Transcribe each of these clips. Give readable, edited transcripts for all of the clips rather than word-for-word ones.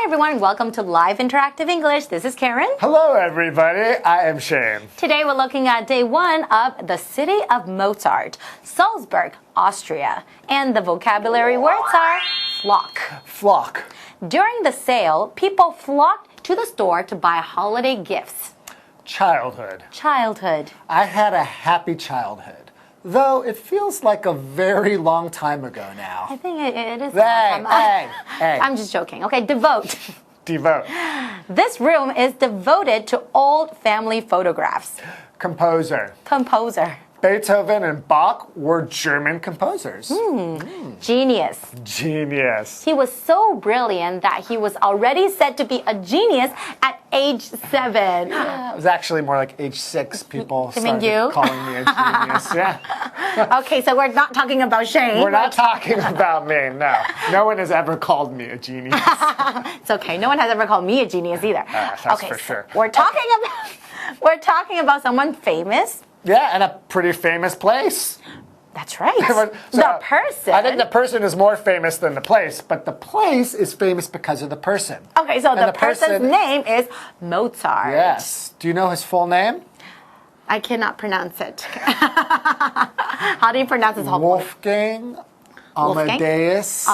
everyone, welcome to Live Interactive English. This is Karen. Hello everybody, I am Shane. Today we're looking at day 1 of the city of Mozart, Salzburg, Austria. And the vocabulary words are flock. Flock. During the sale, people flocked to the store to buy holiday gifts. Childhood. Childhood. I had a happy childhood, though it feels like a very long time ago now. I think it is. Hey. I'm just joking. Okay, devote. Devote. This room is devoted to old family photographs. Composer. Composer. Beethoven and Bach were German composers. Genius. Genius. He was so brilliant that he was already said to be a genius at age 7. It was actually more like age 6 people You mean started you? calling me a genius. Yeah. Okay, so we're not talking about Shane. We're not talking about me, no. No one has ever called me a genius. It's okay. No one has ever called me a genius either. That's okay, for sure. We're talking about someone famous. Yeah, and a pretty famous place. That's right. So, the person. I think the person is more famous than the place, but the place is famous because of the person. Okay, so the person's name is Mozart. Yes. Do you know his full name? I cannot pronounce it. How do you pronounce his whole name? Wolfgang Amadeus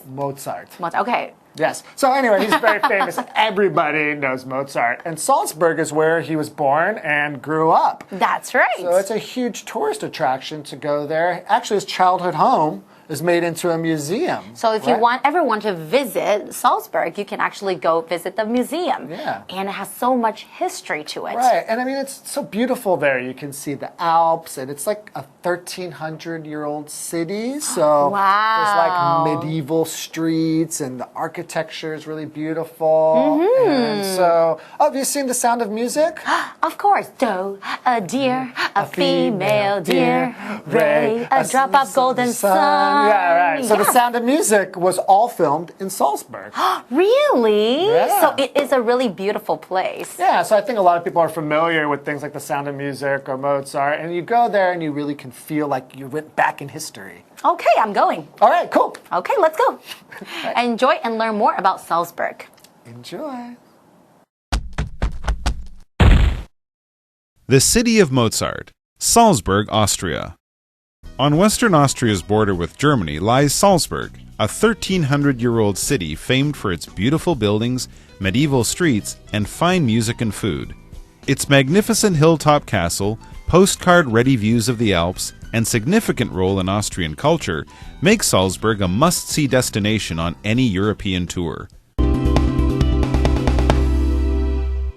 Mozart. Okay. Yes. So anyway, he's very famous. Everybody knows Mozart. And Salzburg is where he was born and grew up. That's right. So it's a huge tourist attraction to go there. Actually, his childhood home is made into a museum. So if you want everyone to visit Salzburg, you can actually go visit the museum. Yeah. And it has so much history to it. Right. And I mean, it's so beautiful there. You can see the Alps, and it's like a 1,300-year-old city. So wow. there's like medieval streets, and the architecture is really beautiful. And so, have you seen The Sound of Music? Of course. Do, a deer, a female deer, ray, a drop of golden sun. Yeah, right. So The Sound of Music was all filmed in Salzburg. Really? Yeah. So it is a really beautiful place. Yeah, so I think a lot of people are familiar with things like The Sound of Music or Mozart, and you go there and you really can feel like you went back in history. Okay, I'm going. All right, cool. Okay, let's go. Enjoy and learn more about Salzburg. Enjoy. The city of Mozart, Salzburg, Austria. On western Austria's border with Germany lies Salzburg, a 1,300-year-old city famed for its beautiful buildings, medieval streets, and fine music and food. Its magnificent hilltop castle, postcard-ready views of the Alps, and significant role in Austrian culture make Salzburg a must-see destination on any European tour.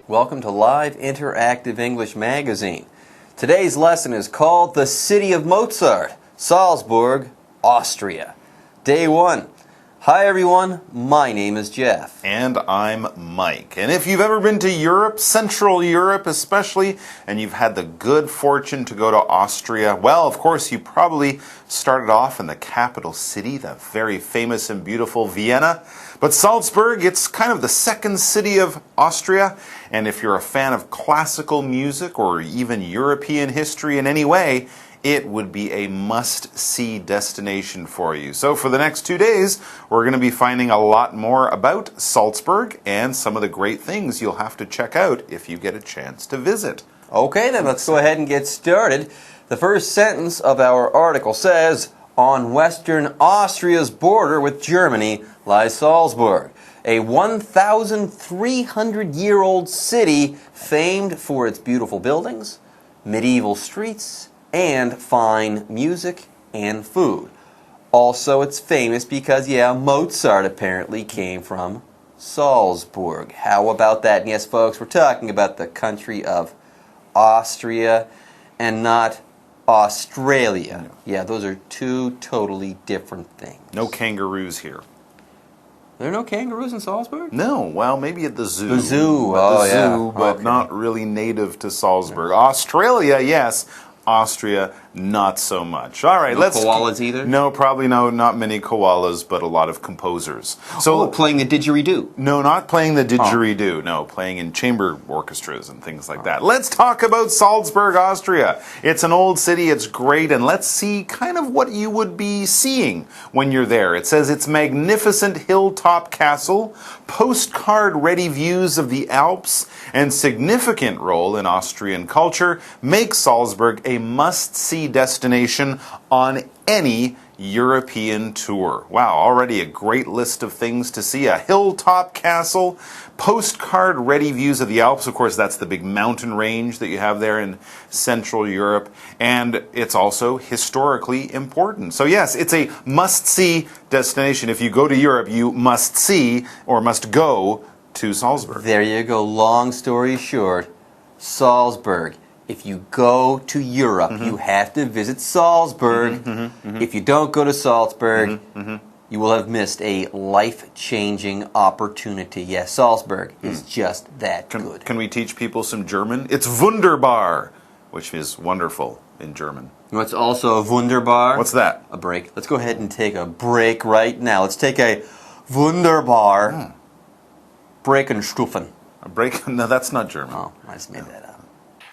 Welcome to Live Interactive English Magazine. Today's lesson is called The City of Mozart, Salzburg, Austria. Day 1. Hi everyone, my name is Jeff. And I'm Mike. And if you've ever been to Europe, Central Europe especially, and you've had the good fortune to go to Austria, well, of course, you probably started off in the capital city, the very famous and beautiful Vienna. But Salzburg, it's kind of the second city of Austria. And if you're a fan of classical music or even European history in any way, it would be a must-see destination for you. So for the next 2 days, we're going to be finding a lot more about Salzburg and some of the great things you'll have to check out if you get a chance to visit. Okay, then let's go ahead and get started. The first sentence of our article says, on western Austria's border with Germany lies Salzburg, a 1,300-year-old city famed for its beautiful buildings, medieval streets, and fine music and food. Also, it's famous because, Mozart apparently came from Salzburg. How about that? And yes, folks, we're talking about the country of Austria and not Australia. Yeah, those are two totally different things. No kangaroos here. There are no kangaroos in Salzburg? No, well, maybe at the zoo. The zoo, but not really native to Salzburg. Australia, yes. Austria, not so much. All right, No koalas either? No, probably no, not many koalas, but a lot of composers. So playing the didgeridoo. No, not playing the didgeridoo. No, playing in chamber orchestras and things like that. Let's talk about Salzburg, Austria. It's an old city, it's great, and let's see kind of what you would be seeing when you're there. It says it's magnificent hilltop castle, postcard-ready views of the Alps, and significant role in Austrian culture make Salzburg a must-see destination on any European tour. Wow, already a great list of things to see. A hilltop castle, postcard-ready views of the Alps. Of course, that's the big mountain range that you have there in Central Europe. And it's also historically important. So yes, it's a must-see destination. If you go to Europe, you must see or must go to Salzburg. There you go. Long story short, Salzburg. If you go to Europe, you have to visit Salzburg. If you don't go to Salzburg, you will have missed a life-changing opportunity. Yes, Salzburg is just that good. Can we teach people some German? It's wunderbar, which is wonderful in German. What's also wunderbar? What's that? A break. Let's go ahead and take a break right now. Let's take a wunderbar Breakenstufen. A break? No, that's not German. Oh, I just made that up.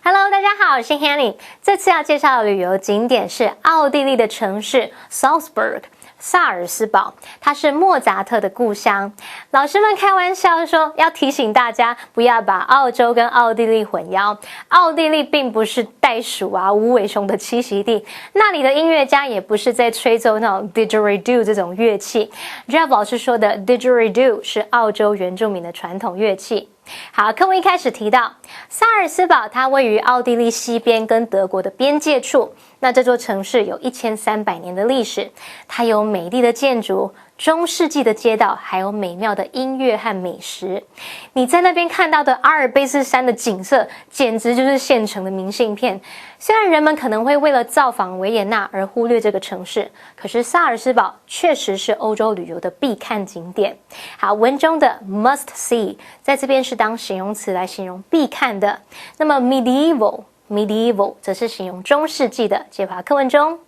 Hello， 大家好，我是 Hanny。这次要介绍的旅游景点是奥地利的城市 Salzburg。萨尔斯堡，它是莫扎特的故乡。老师们开玩笑说，要提醒大家不要把澳洲跟奥地利混淆。奥地利并不是袋鼠啊、无尾熊的栖息地，那里的音乐家也不是在吹奏那种 didgeridoo 这种乐器。Jeff 老师说的 didgeridoo 是澳洲原住民的传统乐器。好，课文一开始提到萨尔斯堡，它位于奥地利西边跟德国的边界处。那这座城市有1300年的历史，它有美丽的建筑、中世纪的街道，还有美妙的音乐和美食。你在那边看到的阿尔卑斯山的景色，简直就是现成的明信片。虽然人们可能会为了造访维也纳而忽略这个城市，可是萨尔斯堡确实是欧洲旅游的必看景点。好，文中的 must see 在这边是当形容词来形容必看的。那么 medieval 则是形容中世纪的。解华课文中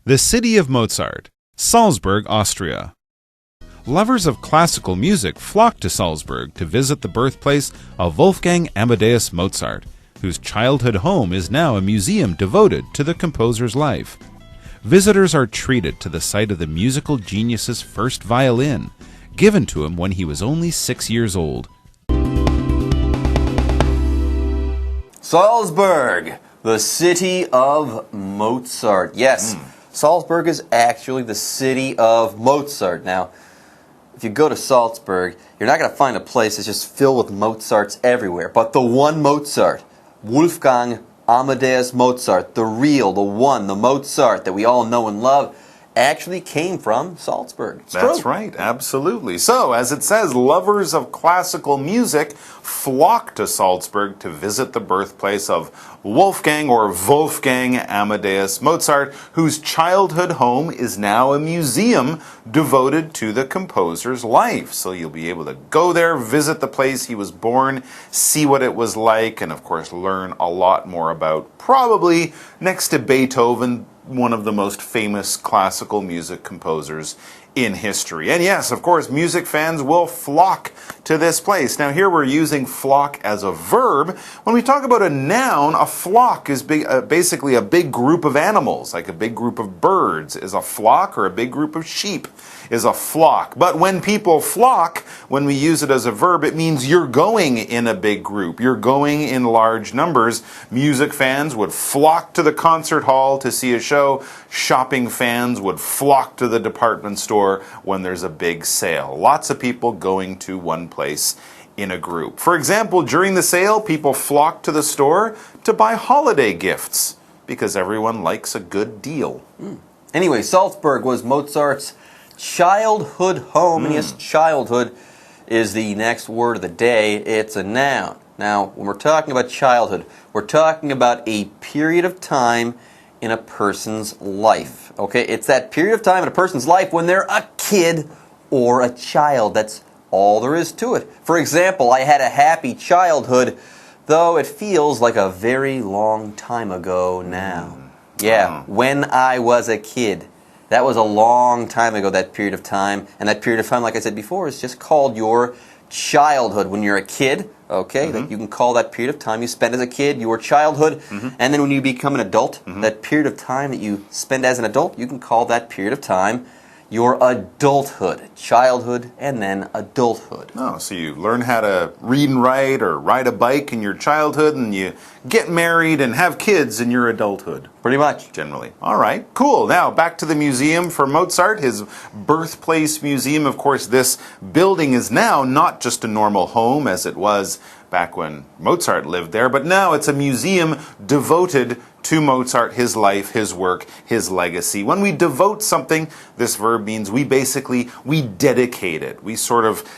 The city of Mozart, Salzburg, Austria. Lovers of classical music flock to Salzburg to visit the birthplace of Wolfgang Amadeus Mozart, whose childhood home is now a museum devoted to the composer's life. Visitors are treated to the sight of the musical genius's first violin, given to him when he was only 6 years old. Salzburg, the city of Mozart. Yes, Salzburg is actually the city of Mozart. Now, if you go to Salzburg, you're not going to find a place that's just filled with Mozarts everywhere. But the one Mozart, Wolfgang Amadeus Mozart, the real, the one, the Mozart that we all know and love, actually came from Salzburg. That's right, absolutely. So, as it says, lovers of classical music flock to Salzburg to visit the birthplace of Wolfgang Amadeus Mozart, whose childhood home is now a museum devoted to the composer's life. So you'll be able to go there, visit the place he was born, see what it was like, and of course learn a lot more about, probably next to Beethoven, one of the most famous classical music composers in history. And yes, of course, music fans will flock to this place. Now here we're using flock as a verb. When we talk about a noun, a flock is basically a big group of animals, like a big group of birds is a flock, or a big group of sheep is a flock. But when people flock, when we use it as a verb, it means you're going in a big group. You're going in large numbers. Music fans would flock to the concert hall to see a show. Shopping fans would flock to the department store when there's a big sale. Lots of people going to one place in a group. For example, during the sale, people flock to the store to buy holiday gifts because everyone likes a good deal. Anyway, Salzburg was Mozart's childhood home. And yes, childhood is the next word of the day. It's a noun. Now, when we're talking about childhood, we're talking about a period of time in a person's life. Okay, it's that period of time in a person's life when they're a kid or a child. That's all there is to it. For example, I had a happy childhood though it feels like a very long time ago now. Yeah, when I was a kid. That was a long time ago, that period of time. And that period of time, like I said before, is just called your childhood. When you're a kid, okay, that you can call that period of time you spent as a kid your childhood. And then when you become an adult, that period of time that you spend as an adult, you can call that period of time your adulthood. Childhood and then adulthood. Oh, so you learn how to read and write or ride a bike in your childhood, and you get married and have kids in your adulthood. Pretty much. Generally. All right, cool. Now, back to the museum for Mozart, his birthplace museum. Of course, this building is now not just a normal home as it was back when Mozart lived there, but now it's a museum devoted to Mozart, his life, his work, his legacy. When we devote something, this verb means we dedicate it. We sort of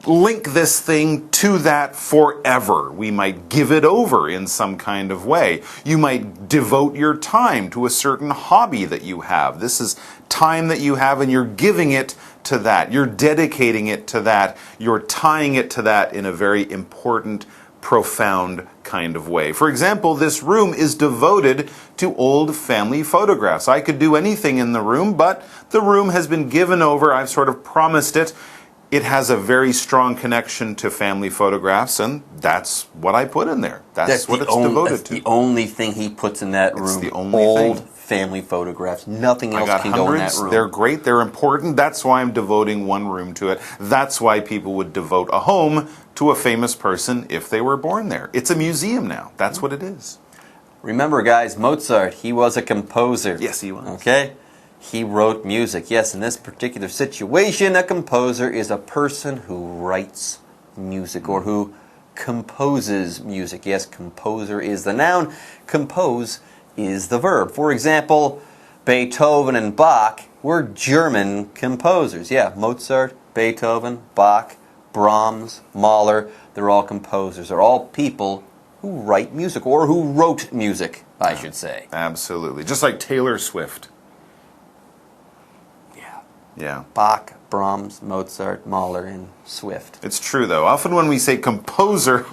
link this thing to that forever. We might give it over in some kind of way. You might devote your time to a certain hobby that you have. This is time that you have and you're giving it to that. You're dedicating it to that. You're tying it to that in a very important, profound kind of way. For example, this room is devoted to old family photographs. I could do anything in the room, but the room has been given over. I've sort of promised it. It has a very strong connection to family photographs, and that's what I put in there. That's what it's devoted to. That's the only thing he puts in that room. It's the only old thing. Family photographs. Nothing else can hundreds. go in that room. They're great. They're important. That's why I'm devoting one room to it. That's why people would devote a home to a famous person if they were born there. It's a museum now. That's what it is. Remember, guys, Mozart, he was a composer. Yes, he was. Okay? He wrote music. Yes, in this particular situation, a composer is a person who writes music or who composes music. Yes, composer is the noun. Compose is the verb. For example, Beethoven and Bach were German composers. Yeah, Mozart, Beethoven, Bach, Brahms, Mahler, they're all composers. They're all people who write music, or who wrote music, I should say. Absolutely. Just like Taylor Swift. Yeah. Bach, Brahms, Mozart, Mahler, and Swift. It's true, though. Often when we say composer,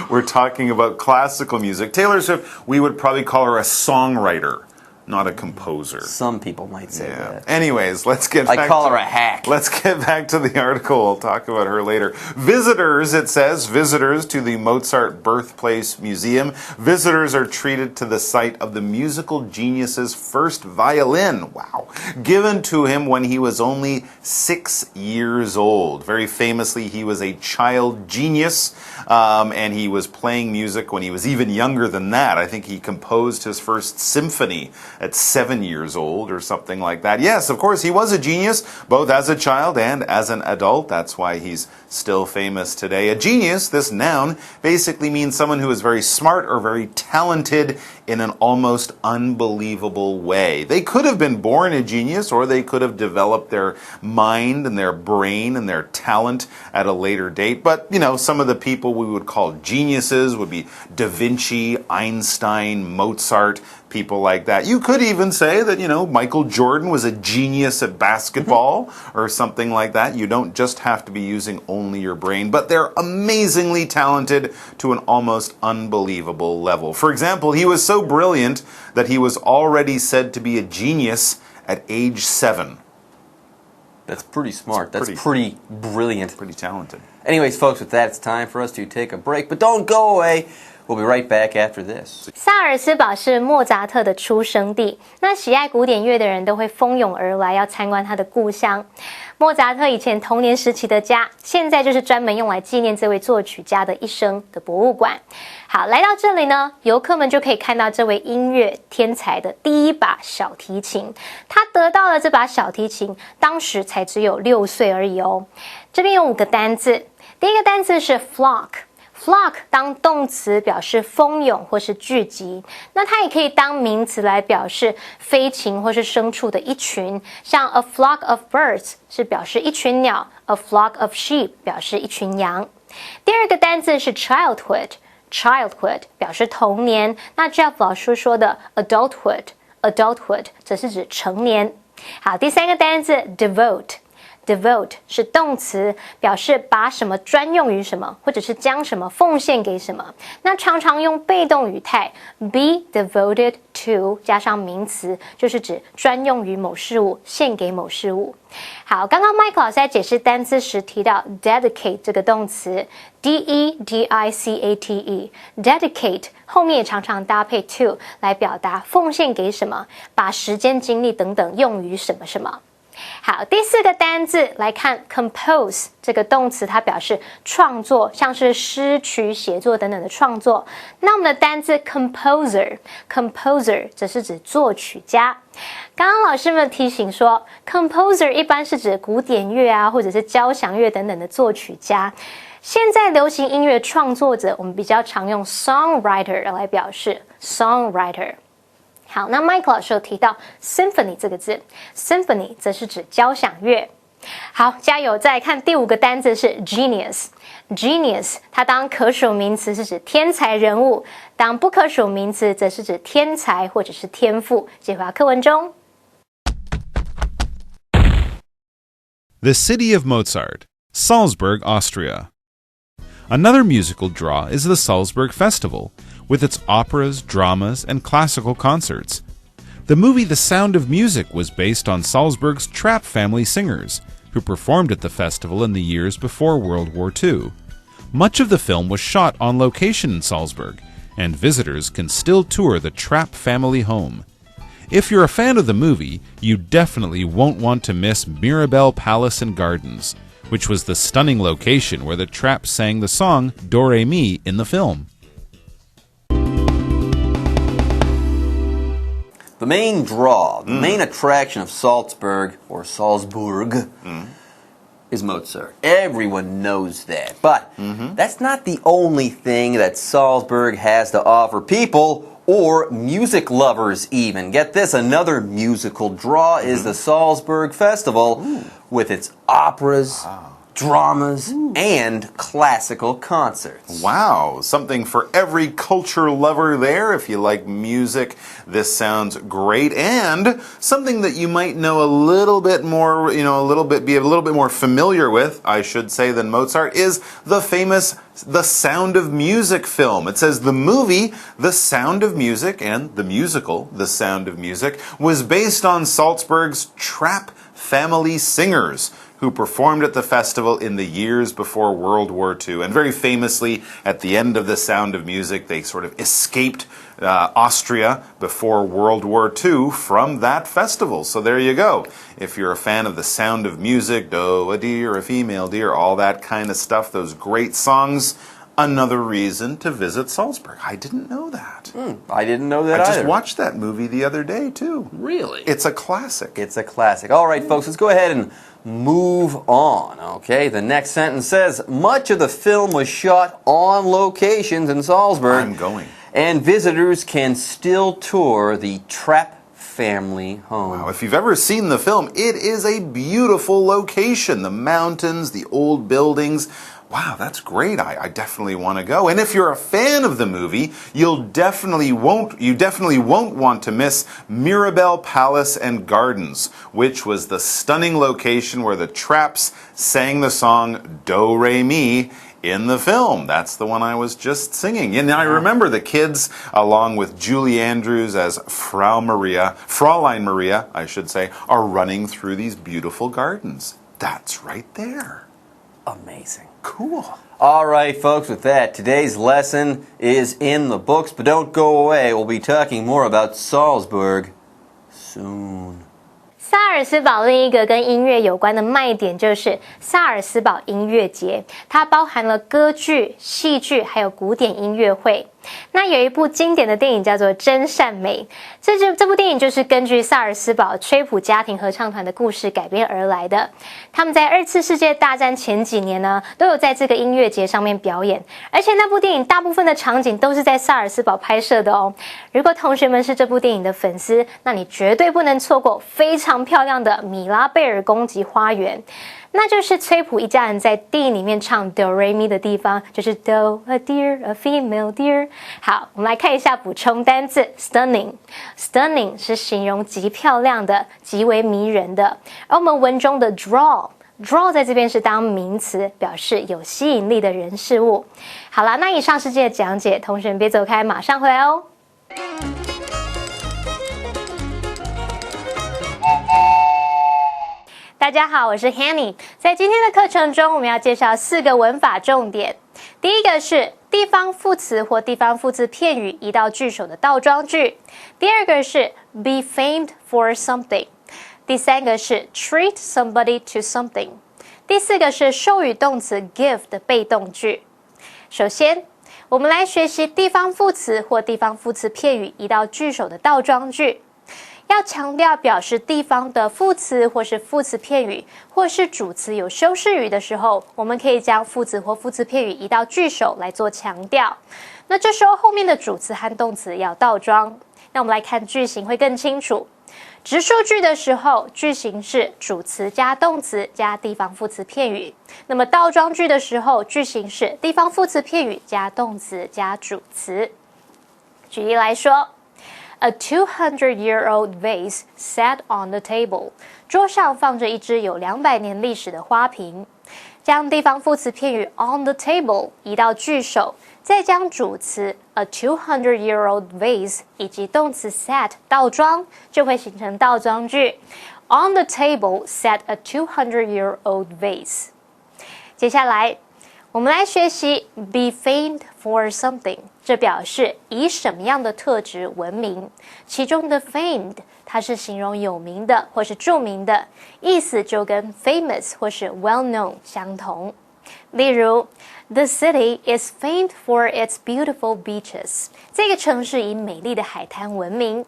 we're talking about classical music. Taylor Swift, we would probably call her a songwriter, not a composer. Some people might say that. Anyways, let's get back I call her a hack. Let's get back to the article. We'll talk about her later. Visitors, it says, visitors to the Mozart Birthplace Museum. Visitors are treated to the site of the musical genius's first violin. Wow. Given to him when he was only 6 years old. Very famously, he was a child genius, and he was playing music when he was even younger than that. I think he composed his first symphony at 7 years old or something like that. Yes, of course, he was a genius, both as a child and as an adult. That's why he's still famous today. A genius, this noun, basically means someone who is very smart or very talented in an almost unbelievable way. They could have been born a genius, or they could have developed their mind and their brain and their talent at a later date. But, you know, some of the people we would call geniuses would be Da Vinci, Einstein, Mozart, people like that. You could even say that, you know, Michael Jordan was a genius at basketball or something like that. You don't just have to be using only your brain, but they're amazingly talented to an almost unbelievable level. For example, he was so brilliant that he was already said to be a genius at age 7. That's pretty smart. That's pretty brilliant. Pretty talented. Anyways, folks, with that, it's time for us to take a break. But don't go away. We'll be right back after this. 萨尔斯堡是莫扎特的出生地，那喜爱古典乐的人都会蜂拥而来，要参观他的故乡。莫扎特以前童年时期的家，现在就是专门用来纪念这位作曲家的一生的博物馆。好，来到这里呢，游客们就可以看到这位音乐天才的第一把小提琴。他得到了这把小提琴，当时才只有6岁而已哦。这边有5个单字，第一个单字是 flock。flock 当动词表示蜂拥或是聚集，那它也可以当名词来表示飞禽或是牲畜的一群，像 a flock of birds 是表示一群鸟， a flock of sheep 表示一群羊。第二个单字是 childhood 表示童年，那 Jeff 老师说的 adulthood 则是指成年。好，第三个单字 devote devote 是动词，表示把什么专用于什么，或者是将什么奉献给什么。那常常用被动语态 be devoted to 加上名词，就是指专用于某事物，献给某事物。好，刚刚 Mike 老师在解释单词时提到 dedicate 这个动词 dedicate dedicate 后面也常常搭配 to 来表达奉献给什么，把时间精力等等用于什么什么。好，第四个单字来看 compose 这个动词，它表示创作，像是诗曲写作等等的创作。那我们的单字 composer 则是指作曲家。刚刚老师们提醒说 composer 一般是指古典乐啊，或者是交响乐等等的作曲家。现在流行音乐创作者，我们比较常用 songwriter 来表示 songwriter。好，那 Mike 老师有提到 symphony 这个字 ，symphony 则是指交响乐。好，加油！再来看第五个单字是 genius， 它当可数名词是指天才人物，当不可数名词则是指天才或者是天赋。解答课文中。The City of Mozart, Salzburg, Austria. Another musical draw is the Salzburg Festival, with its operas, dramas, and classical concerts. The movie The Sound of Music was based on Salzburg's Trapp family singers, who performed at the festival in the years before World War II. Much of the film was shot on location in Salzburg, and visitors can still tour the Trapp family home. If you're a fan of the movie, you definitely won't want to miss Mirabelle Palace and Gardens, which was the stunning location where the Trapps sang the song Do Re Mi in the film. The main draw, the main attraction of Salzburg, is Mozart. Everyone knows that. But that's not the only thing that Salzburg has to offer people, or music lovers even. Get this, another musical draw is the Salzburg Festival with its operas, dramas, and classical concerts. Wow, something for every culture lover there. If you like music, this sounds great. And something that you might know a little bit more, be a little bit more familiar with, I should say, than Mozart, is the famous The Sound of Music film. It says the movie The Sound of Music and the musical The Sound of Music was based on Salzburg's Trapp family singers, who performed at the festival in the years before World War II. And very famously, at the end of The Sound of Music, they sort of escaped Austria before World War II from that festival. So there you go. If you're a fan of The Sound of Music, doe, a deer, a female deer, all that kind of stuff, those great songs, another reason to visit Salzburg. I didn't know that. I didn't know that either. I just watched that movie the other day, too. Really? It's a classic. It's a classic. All right, folks, let's go ahead and move on, okay? The next sentence says, much of the film was shot on locations in Salzburg. I'm going. And visitors can still tour the Trapp family home. Wow, if you've ever seen the film, it is a beautiful location. The mountains, the old buildings. Wow, that's great. I definitely want to go. And if you're a fan of the movie, you definitely won't want to miss Mirabelle Palace and Gardens, which was the stunning location where the Trapps sang the song Do Re Mi in the film. That's the one I was just singing. And I remember the kids, along with Julie Andrews as Fraulein Maria, I should say, are running through these beautiful gardens. That's right there. Amazing. Cool. All right, folks, with that, today's lesson is in the books, but don't go away. We'll be talking more about Salzburg soon. 萨尔斯堡另一个跟音乐有关的卖点就是萨尔斯堡音乐节，它包含了歌剧、戏剧还有古典音乐会。那有一部经典的电影叫做《真善美》，这部电影就是根据萨尔斯堡吹普家庭合唱团的故事改编而来的。他们在2次世界大战前几年呢，都有在这个音乐节上面表演，而且那部电影大部分的场景都是在萨尔斯堡拍摄的哦。如果同学们是这部电影的粉丝，那你绝对不能错过非常漂亮的米拉贝尔宫级花园。那就是崔普一家人在电影里面唱 Do Re Mi 的地方，就是 Do a deer, a female deer。好，我们来看一下补充单字 stunning。stunning 是形容极漂亮的、极为迷人的，而我们文中的 draw draw 在这边是当名词，表示有吸引力的人事物。好啦，那以上是今天的讲解，同学们别走开，马上回来哦。大家好，我是 Hanny。在今天的课程中，我们要介绍4个文法重点。第一个是地方副词或地方副词片语移到句首的倒装句。第二个是 be famed for something。第三个是 treat somebody to something。第4个是授予动词 give 的被动句。首先，我们来学习地方副词或地方副词片语移到句首的倒装句。要强调表示地方的副词或是副词片语，或是主词有修饰语的时候，我们可以将副词或副词片语移到句首来做强调。那这时候后面的主词和动词要倒装。那我们来看句型会更清楚。直述句的时候，句型是主词加动词加地方副词片语。那么倒装句的时候，句型是地方副词片语加动词加主词。举例来说，A 200-year-old vase sat on the table. 桌上放着一只有200年历史的花瓶。将地方副词片语 on the table 移到句首，再将主词 a 200-year-old vase 以及动词 sat 倒装，就会形成倒装句。On the table sat a 200-year-old vase. 接下来我们来学习 be famed for something， 这表示以什么样的特质闻名。其中的 famed 它是形容有名的或是著名的，意思就跟 famous 或是 well known 相同。例如 The city is famed for its beautiful beaches. 这个城市以美丽的海滩闻名。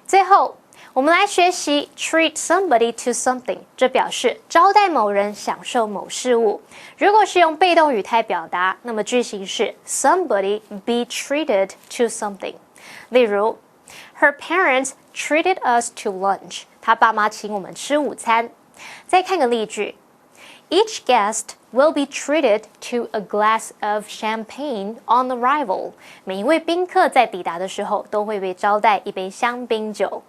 最后我们来学习 treat somebody to something， 这表示招待某人享受某事物。如果是用被动语态表达，那么句型是 somebody be treated to something。例如 Her parents treated us to lunch. 她爸妈请我们吃午餐。再看个例句 Each guest will be treated to a glass of champagne on arrival. 每一位宾客在抵达的时候都会被招待一杯香槟酒。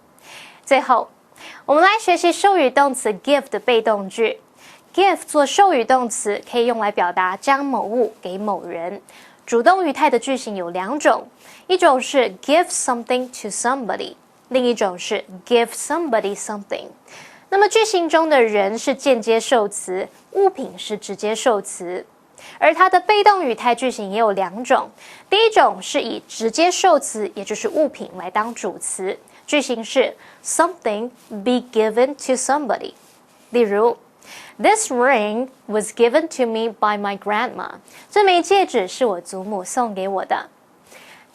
最后，我们来学习授予动词 give 的被动句。give 做授予动词，可以用来表达将某物给某人。主动语态的句型有2种，一种是 give something to somebody， 另一种是 give somebody something。那么句型中的人是间接受词，物品是直接受词。而它的被动语态句型也有2种，第一种是以直接受词，也就是物品来当主词。句型是 something be given to somebody。例如 This ring was given to me by my grandma. 这枚戒指是我祖母送给我的。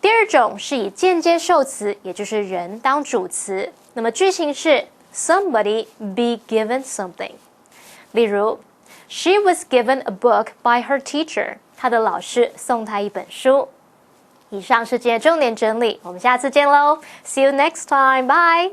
第二种是以间接受词，也就是人当主词。那么句型是 somebody be given something。例如 She was given a book by her teacher. 她的老师送她一本书。以上是今天的重点整理，我们下次见喽 ！See you next time, bye.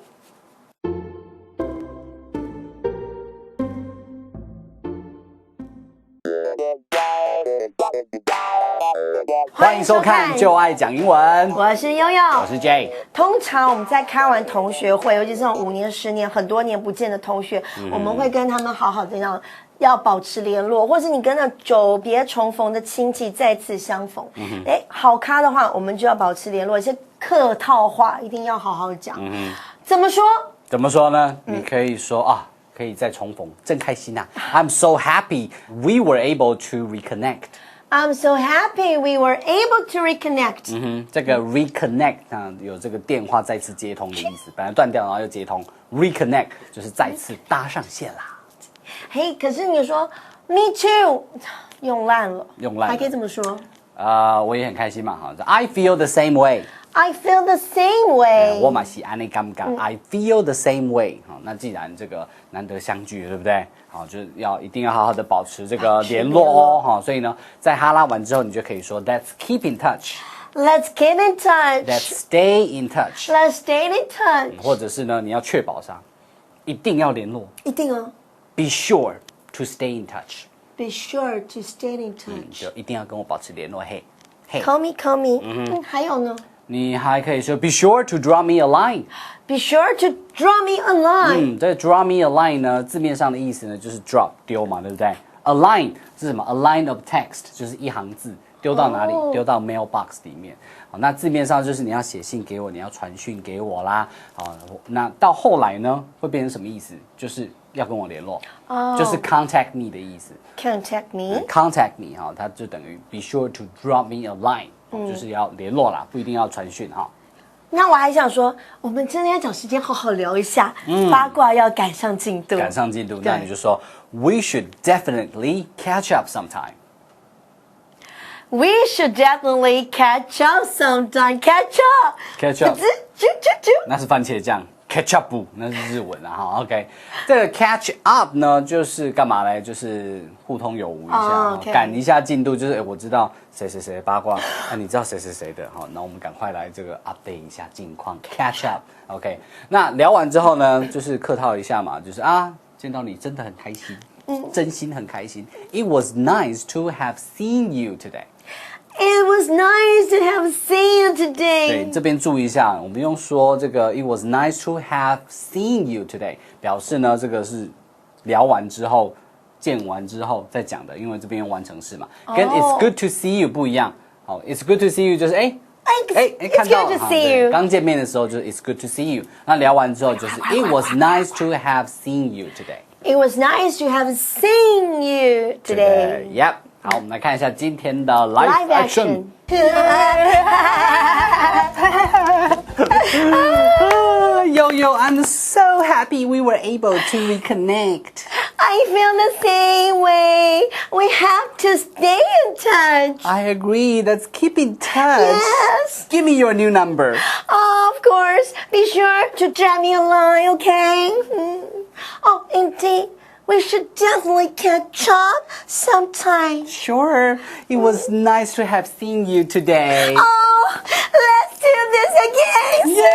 欢迎收看《就爱讲英文》，我是悠悠，我是 Jay。通常我们在开完同学会，尤其是这种5年、10年、很多年不见的同学，我们会跟他们好好的要保持联络，或是你跟那久别重逢的亲戚再次相逢。好咖的话，我们就要保持联络，一些客套话一定要好好讲。怎么说？怎么说呢？你可以说啊，可以再重逢，真开心啊 ！I'm so happy we were able to reconnect。I'm so happy we were able to reconnect。这个 reconnect 有这个电话再次接通的意思，本来断掉然后又接通 ，reconnect 就是再次搭上线啦。嘿，可是你说 me too 用烂了，还可以怎么说？我也很开心嘛，哈 ，I feel the same way。I feel the same way。我嘛是安内感觉 I feel the same way。好，那既然这个难得相聚，对不对？好，就是一定要好好的保持这个联络哦。好，所以呢，在哈拉完之后，你就可以说 Let's keep in touch。Let's keep in touch. Let's stay in touch. Let's stay in touch. 或者是呢，你要确保上，一定要联络。一定哦。Be sure to stay in touch. Be sure to stay in touch. 就一定要跟我保持联络。嘿， Call me. 还有呢你还可以说 Be sure to draw me a line. Be sure to draw me a line. 这 draw me a line 呢，字面上的意思呢就是 drop 丢嘛，对不对？ A line 是什么 ？A line of text 就是一行字，丢到哪里？丢到 mailbox 里面。好，那字面上就是你要写信给我，你要传讯给我啦。好，那到后来呢，会变成什么意思？就是要跟我联络，就是 contact me 的意思。Contact me. Contact me 哈，它就等于 be sure to drop me a line，就是要联络啦，不一定要传讯哈。那我还想说，我们真的要找时间好好聊一下，八卦要赶上进度。赶上进度，那你就说 We should definitely catch up sometime. We should definitely catch up sometime. Catch up. Catch up. 那是番茄酱。Catch up 那是日文啊哈 ，OK， 这个 catch up 呢就是干嘛嘞？就是互通有无一下，赶一下进度，就是我知道谁谁谁的八卦，那你知道谁谁谁的，好，那我们赶快来这个 update 一下近况 ，catch up，OK， 那聊完之后呢，就是客套一下嘛，就是啊，见到你真的很开心，真心很开心。It was nice to have seen you today.It was nice to have seen you today. 对，这边注意一下，我们用说这个 It was nice to have seen you today， 表示呢这个是聊完之后、见完之后再讲的，因为这边用完成式嘛。跟 It's good to see you 不一样。好 ，It's good to see you 就是看到 It's good to see you。刚见面的时候就是 It's good to see you， 那聊完之后就是 It was nice to have seen you today。It was nice to have seen you today. Yep。好，我们来看一下今天的 live action。Yo, I'm so happy we were able to reconnect. I feel the same way. We have to stay in touch. I agree. Let's keep in touch. Yes. Give me your new number. Of course. Be sure to drop me a line, okay? Oh, indeed.We should definitely catch up sometime. Sure. It was nice to have seen you today. Oh, let's do this again. Yeah.